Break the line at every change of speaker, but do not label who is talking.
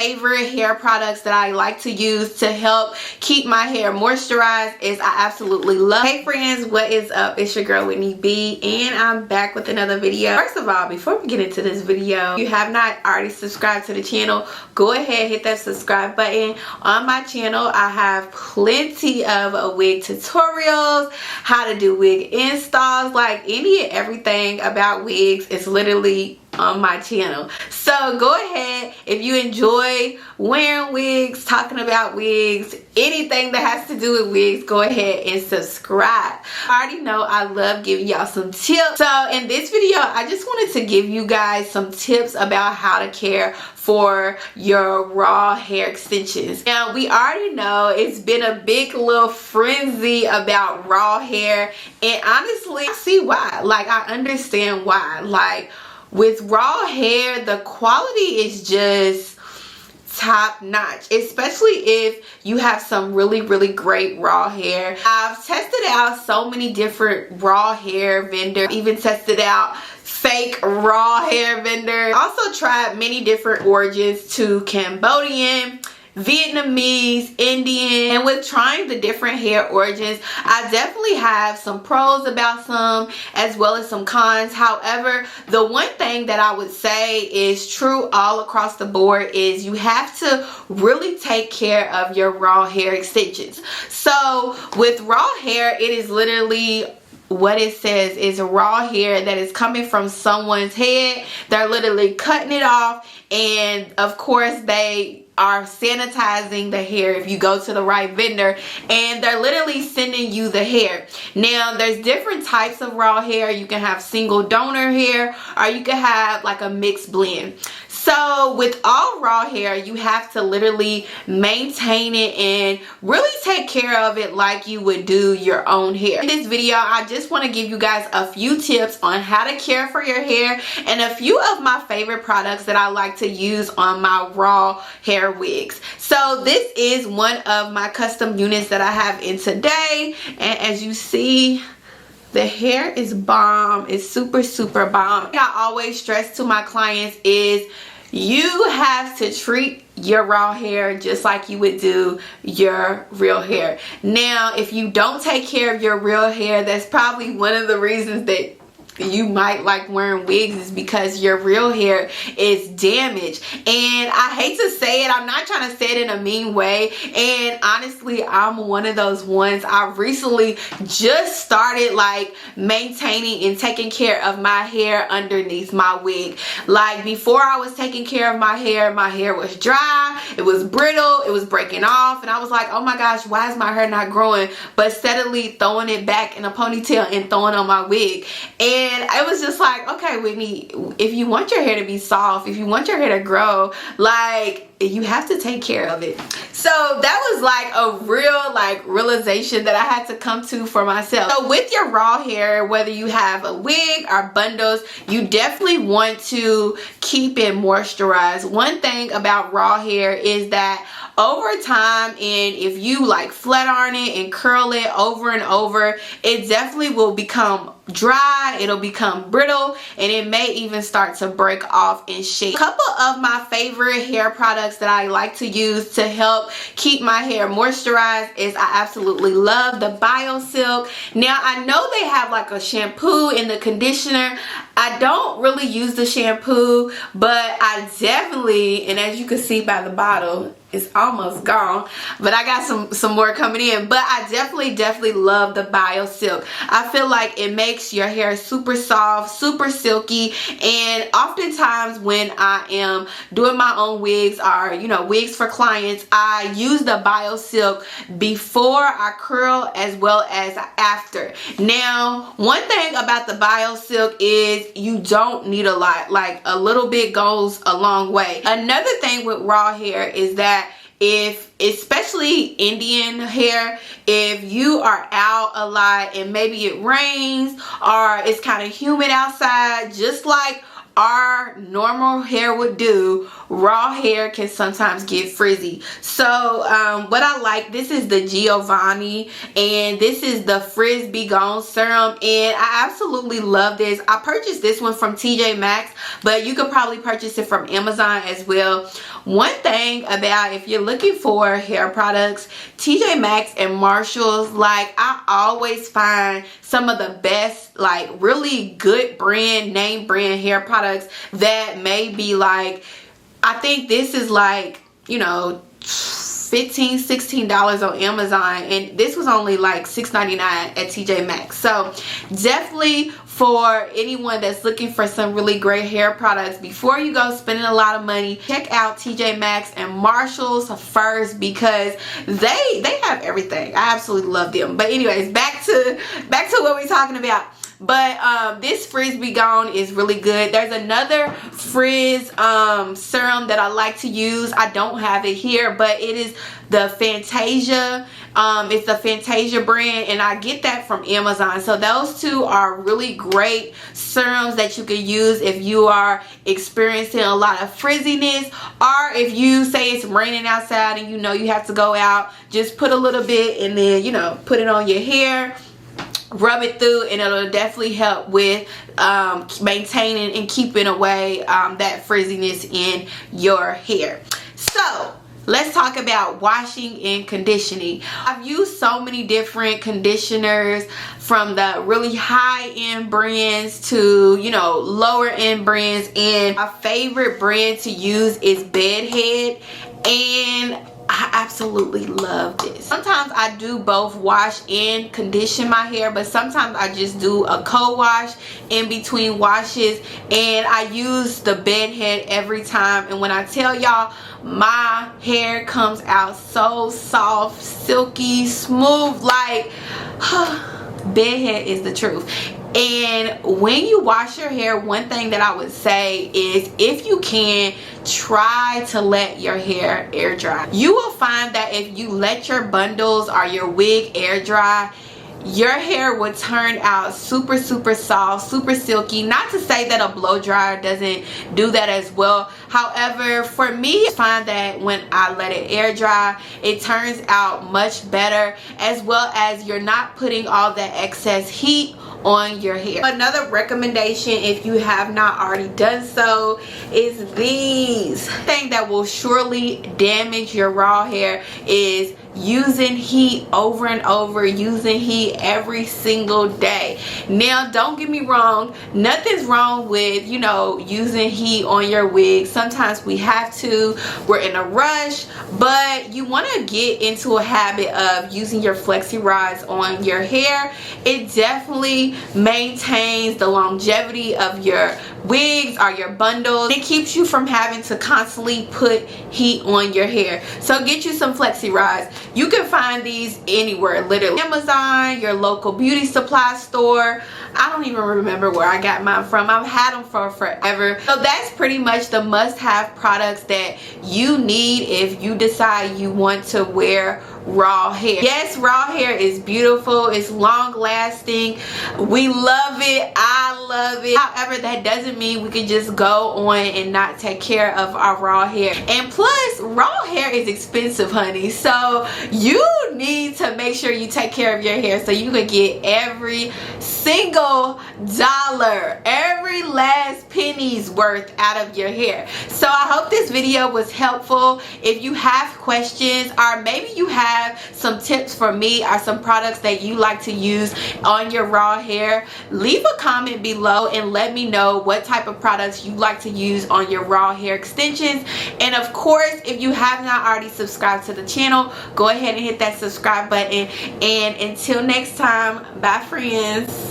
Favorite hair products that I like to use to help keep my hair moisturized is I absolutely love. Hey friends, what is up? It's your girl Whitney B, and I'm back with another video. First of all, before we get into this video, if you have not already subscribed to the channel, go ahead, hit that subscribe button. On my channel, I have plenty of wig tutorials, how to do wig installs, like any and everything about wigs is literally on my channel. So go ahead, if you enjoy wearing wigs, talking about wigs, anything that has to do with wigs, go ahead and subscribe. I already know I love giving y'all some tips. So in this video, I just wanted to give you guys some tips about how to care for your raw hair extensions. Now we already know it's been a big little frenzy about raw hair, and honestly I see why. Like, I understand why. Like, with raw hair, the quality is just top notch, especially if you have some really great raw hair. I've tested out so many different raw hair vendors, even tested out fake raw hair vendors. Also tried many different origins to Cambodian, Vietnamese, Indian, and with trying the different hair origins, I definitely have some pros about some as well as some cons. However, the one thing that I would say is true all across the board is you have to really take care of your raw hair extensions. So with raw hair, it is literally what it says is raw hair that is coming from someone's head. They're literally cutting it off, and of course they are sanitizing the hair if you go to the right vendor, and they're literally sending you the hair. Now there's different types of raw hair. You can have single donor hair, or you can have like a mixed blend. So with all raw hair, you have to literally maintain it and really take care of it like you would do your own hair. In this video, I just want to give you guys a few tips on how to care for your hair and a few of my favorite products that I like to use on my raw hair wigs. So this is one of my custom units that I have in today, and as you see, the hair is bomb. It's super bomb. I always stress to my clients is you have to treat your raw hair just like you would do your real hair. Now, if you don't take care of your real hair, that's probably one of the reasons that you might like wearing wigs, is because your real hair is damaged. And I hate to say it, I'm not trying to say it in a mean way, and honestly I'm one of those ones. I recently just started like maintaining and taking care of my hair underneath my wig. Like, before I was taking care of my hair was dry, it was brittle, it was breaking off, and I was like, oh my gosh, why is my hair not growing? But steadily throwing it back in a ponytail and throwing on my wig. And it was just like, okay, Whitney, if you want your hair to be soft, if you want your hair to grow, like, you have to take care of it. So that was like a real realization that I had to come to for myself. So with your raw hair, whether you have a wig or bundles, you definitely want to keep it moisturized. One thing about raw hair is that over time, and if you like flat iron it and curl it over and over, it definitely will become dry, it'll become brittle, and it may even start to break off and shake. A couple of my favorite hair products that I like to use to help keep my hair moisturized is I absolutely love the BioSilk. Now I know they have like a shampoo and the conditioner. I don't really use the shampoo, but I definitely, and as you can see by the bottle, it's almost gone, but I got some more coming in. But I definitely love the BioSilk. I feel like it makes your hair super soft, super silky, and oftentimes when I am doing my own wigs, or wigs for clients, I use the BioSilk before I curl as well as after. Now, one thing about the BioSilk is you don't need a lot. Like, a little bit goes a long way. Another thing with raw hair is that if, especially Indian hair, if you are out a lot and maybe it rains or it's kind of humid outside, just like our normal hair would do, raw hair can sometimes get frizzy. So what I like, this is the Giovanni, and this is the Frizz Be Gone serum, and I absolutely love this. I purchased this one from TJ Maxx, but you could probably purchase it from Amazon as well. One thing about, if you're looking for hair products, TJ Maxx and Marshalls, like, I always find some of the best, like, really good brand, name brand hair products that may be like, I think this is like, you know, $15, $16 on Amazon, and this was only like $6.99 at TJ Maxx. So definitely for anyone that's looking for some really great hair products, before you go spending a lot of money, check out TJ Maxx and Marshalls first, because they have everything. I absolutely love them. But anyways, back to what we're talking about. But this Frizz Be Gone is really good. There's another frizz serum that I like to use. I don't have it here, but it is the Fantasia. It's the Fantasia brand, and I get that from Amazon. So those two are really great serums that you can use if you are experiencing a lot of frizziness, or if you say it's raining outside and you know you have to go out, just put a little bit and then, you know, put it on your hair, rub it through, and it'll definitely help with maintaining and keeping away that frizziness in your hair. So let's talk about washing and conditioning. I've used so many different conditioners, from the really high-end brands to, you know, lower-end brands, and my favorite brand to use is Bedhead, and I absolutely love this. Sometimes I do both wash and condition my hair, but sometimes I just do a co-wash in between washes, and I use the Bedhead every time. And when I tell y'all, my hair comes out so soft, silky, smooth, like Bedhead is the truth. And when you wash your hair, one thing that I would say is, if you can, try to let your hair air dry. You will find that if you let your bundles or your wig air dry, your hair will turn out super soft, super silky. Not to say that a blow dryer doesn't do that as well. However, for me, I find that when I let it air dry, it turns out much better, as well as you're not putting all that excess heat on your hair. Another recommendation, if you have not already done so, is these. Thing that will surely damage your raw hair is using heat over and over, using heat every single day. Now, don't get me wrong, nothing's wrong with, you know, using heat on your wig. Sometimes we have to, we're in a rush, but you want to get into a habit of using your flexi rods on your hair. It definitely maintains the longevity of your wigs or your bundles. It keeps you from having to constantly put heat on your hair. So get you some flexi rods. You can find these anywhere, literally. Amazon, your local beauty supply store. I don't even remember where I got mine from. I've had them for forever. So that's pretty much the must-have products that you need if you decide you want to wear raw hair. Yes, raw hair is beautiful. It's long lasting. We love it. I love it. However, that doesn't mean we can just go on and not take care of our raw hair. And plus, raw hair is expensive, honey. So you need to make sure you take care of your hair so you can get every single dollar, every last penny's worth out of your hair. So I hope this video was helpful. If you have questions, or maybe you have some tips for me or some products that you like to use on your raw hair, leave a comment below and let me know what type of products you like to use on your raw hair extensions. And of course, if you have not already subscribed to the channel, go ahead and hit that subscribe button. And until next time, bye friends.